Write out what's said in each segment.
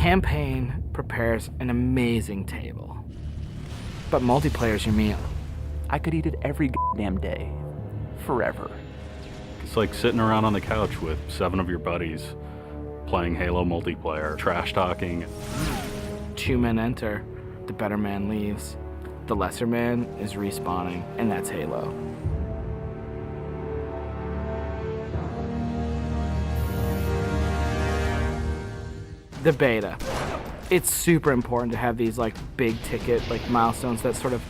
campaign prepares an amazing table, but multiplayer's your meal. I could eat it every goddamn day, forever. It's like sitting around on the couch with 7 of your buddies, playing Halo multiplayer, trash talking. 2 men enter, the better man leaves. The lesser man is respawning, and that's Halo. The beta. It's super important to have these like big ticket like milestones that sort of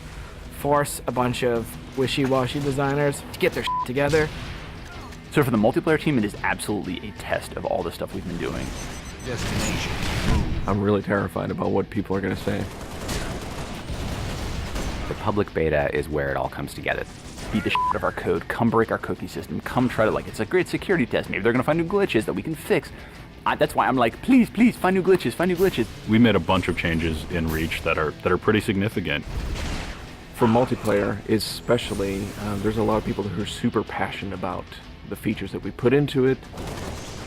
force a bunch of wishy-washy designers to get their shit together. So for the multiplayer team, it is absolutely a test of all the stuff we've been doing. Destination. I'm really terrified about what people are going to say. The public beta is where it all comes together. Beat the shit out of our code, come break our cookie system, come try to, like, it's a great security test. Maybe they're going to find new glitches that we can fix. That's why I'm like, please, please, find new glitches, find new glitches. We made a bunch of changes in Reach that are pretty significant. For multiplayer, especially, there's a lot of people who are super passionate about the features that we put into it.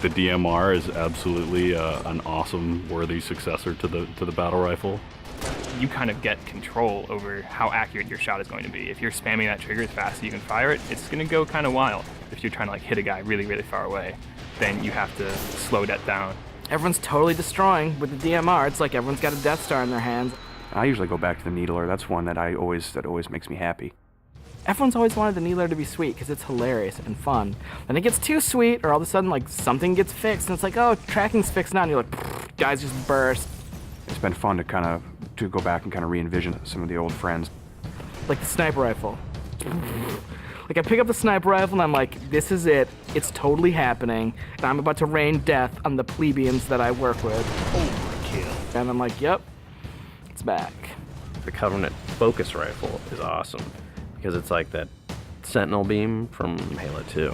The DMR is absolutely an awesome, worthy successor to the battle rifle. You kind of get control over how accurate your shot is going to be. If you're spamming that trigger as fast as you can fire it, it's going to go kind of wild. If you're trying to like hit a guy really, really far away, then you have to slow that down. Everyone's totally destroying with the DMR. It's like everyone's got a Death Star in their hands. I usually go back to the Needler. That's one that always makes me happy. Everyone's always wanted the Needler to be sweet because it's hilarious and fun. Then it gets too sweet, or all of a sudden like something gets fixed, and it's like, oh, tracking's fixed now, and you're like, guys just burst. It's been fun to go back and kind of re-envision some of the old friends. Like the sniper rifle. Like I pick up the sniper rifle and I'm like, this is it. It's totally happening, and I'm about to rain death on the plebeians that I work with. Overkill. And I'm like, yep, it's back. The Covenant focus rifle is awesome because it's like that Sentinel beam from Halo 2,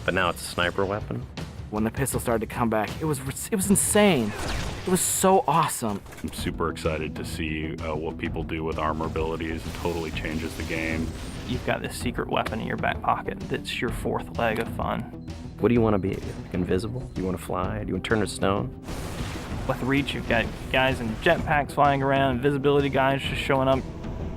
but now it's a sniper weapon. When the pistol started to come back, it was insane. It was so awesome. I'm super excited to see what people do with armor abilities. It totally changes the game. You've got this secret weapon in your back pocket that's your 4th leg of fun. What do you want to be? Like invisible? Do you want to fly? Do you want to turn to stone? With Reach, you've got guys in jetpacks flying around, invisibility guys just showing up.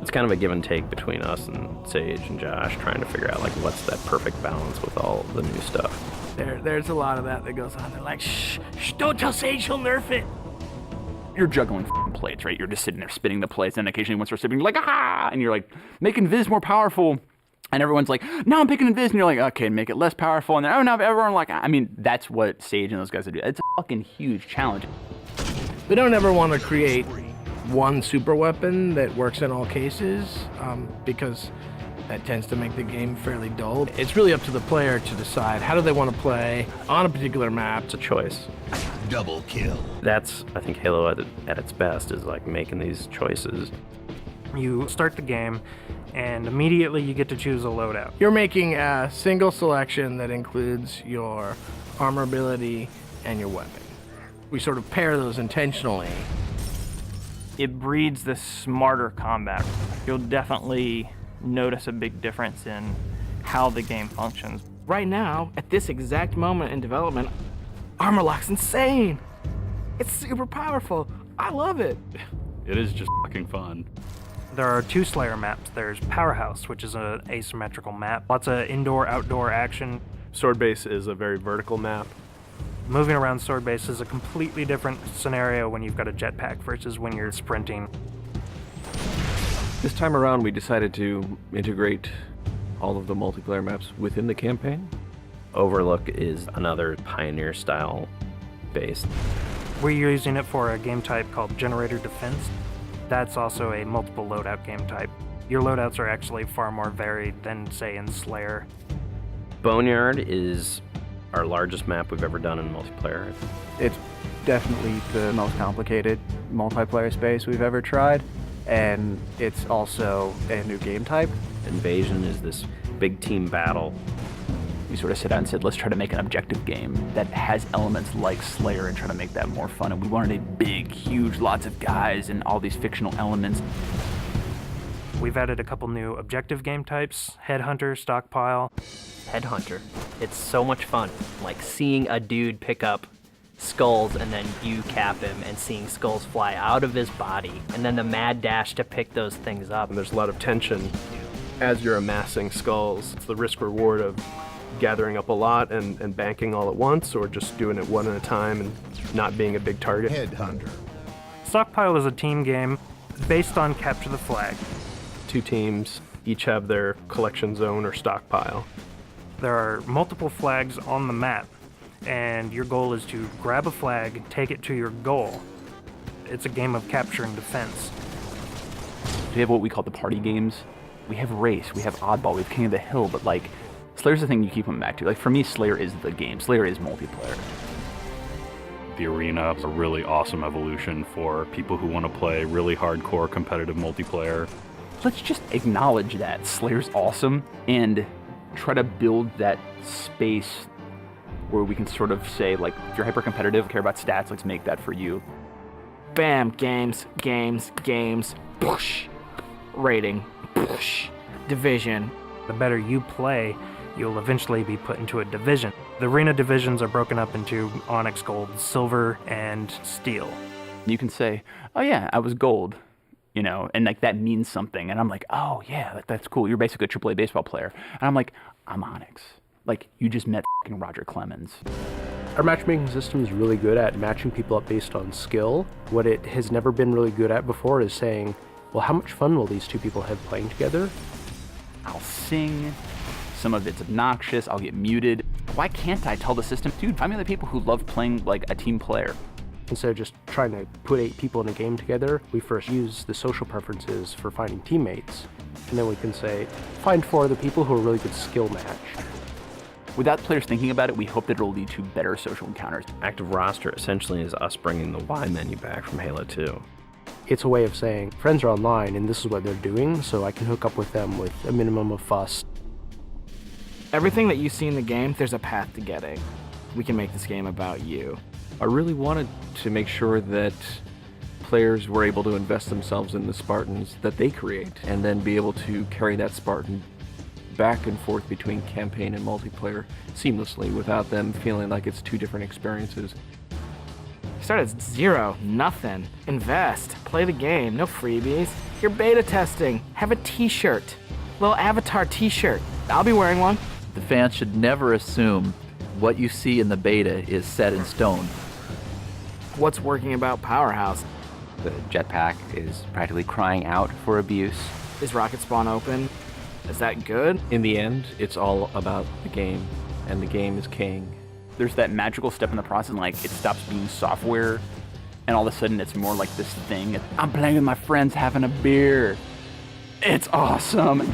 It's kind of a give and take between us and Sage and Josh, trying to figure out like what's that perfect balance with all the new stuff. There's a lot of that goes on. They're like, shh, don't tell Sage, he'll nerf it. You're juggling plates, right? You're just sitting there spinning the plates, and occasionally one starts spinning, you're like, ah! And you're like, make Invis more powerful. And everyone's like, no, I'm picking Invis. And you're like, okay, make it less powerful. And then, oh, now everyone like, I mean, that's what Sage and those guys do. It's a fucking huge challenge. We don't ever want to create one super weapon that works in all cases, because that tends to make the game fairly dull. It's really up to the player to decide how do they want to play on a particular map. It's a choice. Double kill. That's, I think, Halo at its best, is like making these choices. You start the game, and immediately you get to choose a loadout. You're making a single selection that includes your armor ability and your weapon. We sort of pair those intentionally. It breeds this smarter combat. You'll definitely notice a big difference in how the game functions. Right now, at this exact moment in development, armor lock's insane. It's super powerful. I love it. It is just fucking fun. There are 2 Slayer maps. There's Powerhouse, which is an asymmetrical map. Lots of indoor-outdoor action. Sword Base is a very vertical map. Moving around Sword Base is a completely different scenario when you've got a jetpack versus when you're sprinting. This time around, we decided to integrate all of the multiplayer maps within the campaign. Overlook is another Pioneer-style base. We're using it for a game type called Generator Defense. That's also a multiple loadout game type. Your loadouts are actually far more varied than, say, in Slayer. Boneyard is our largest map we've ever done in multiplayer. It's definitely the most complicated multiplayer space we've ever tried, and it's also a new game type. Invasion is this big team battle. We sort of sat down and said, let's try to make an objective game that has elements like Slayer and try to make that more fun. And we wanted a big, huge, lots of guys and all these fictional elements. We've added a couple new objective game types, Headhunter, Stockpile. Headhunter. It's so much fun. Like seeing a dude pick up skulls and then you cap him and seeing skulls fly out of his body and then the mad dash to pick those things up. And there's a lot of tension as you're amassing skulls. It's the risk reward of gathering up a lot and banking all at once, or just doing it one at a time and not being a big target. Headhunter. Stockpile is a team game based on capture the flag. 2 teams each have their collection zone or stockpile. There are multiple flags on the map, and your goal is to grab a flag, take it to your goal. It's a game of capture and defense. We have what we call the party games. We have Race, we have Oddball, we have King of the Hill, but like, Slayer's the thing you keep coming back to. Like, for me, Slayer is the game. Slayer is multiplayer. The arena is a really awesome evolution for people who want to play really hardcore competitive multiplayer. Let's just acknowledge that Slayer's awesome and try to build that space where we can sort of say, like, if you're hyper competitive, care about stats, let's make that for you. Bam, games, push, rating, push, division. The better you play, you'll eventually be put into a division. The arena divisions are broken up into Onyx, Gold, Silver, and Steel. You can say, oh yeah, I was Gold, you know, and like that means something. And I'm like, oh yeah, that's cool. You're basically a AAA baseball player. And I'm like, I'm Onyx. Like, you just met f***ing Roger Clemens. Our matchmaking system is really good at matching people up based on skill. What it has never been really good at before is saying, well, how much fun will these 2 people have playing together? I'll sing. Some of it's obnoxious. I'll get muted. Why can't I tell the system, dude, find me the people who love playing like a team player? Instead of just trying to put 8 people in a game together, we first use the social preferences for finding teammates. And then we can say, find 4 of the people who are really good skill match. Without players thinking about it, we hope that it'll lead to better social encounters. Active roster essentially is us bringing the Y menu back from Halo 2. It's a way of saying, friends are online and this is what they're doing, so I can hook up with them with a minimum of fuss. Everything that you see in the game, there's a path to getting. We can make this game about you. I really wanted to make sure that players were able to invest themselves in the Spartans that they create, and then be able to carry that Spartan back and forth between campaign and multiplayer seamlessly without them feeling like it's 2 different experiences. Start at 0, nothing. Invest, play the game, no freebies. You're beta testing, have a t-shirt. Little avatar t-shirt. I'll be wearing one. The fans should never assume what you see in the beta is set in stone. What's working about Powerhouse? The jetpack is practically crying out for abuse. Is Rocket Spawn open? Is that good? In the end, it's all about the game, and the game is king. There's that magical step in the process, like it stops being software, and all of a sudden it's more like this thing. I'm playing with my friends having a beer. It's awesome.